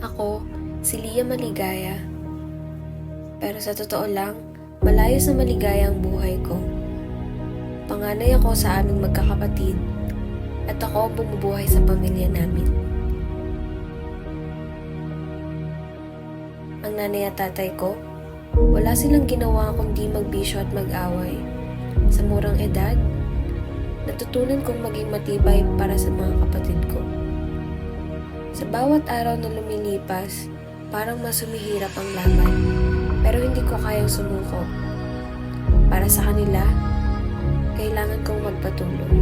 Ako, si Lia Maligaya. Pero sa totoo lang, malayo sa maligaya ang buhay ko. Panganay ako sa aming magkakapatid at ako ang bumubuhay sa pamilya namin. Ang nanay at tatay ko, wala silang ginawa kundi magbisyo at mag-away. Sa murang edad, natutunan kong maging matibay para sa mga kapatid ko. Sa bawat araw na lumilipas, parang mas sumihirap ang laban, pero hindi ko kayang sumuko. Para sa kanila, kailangan kong magpatuloy.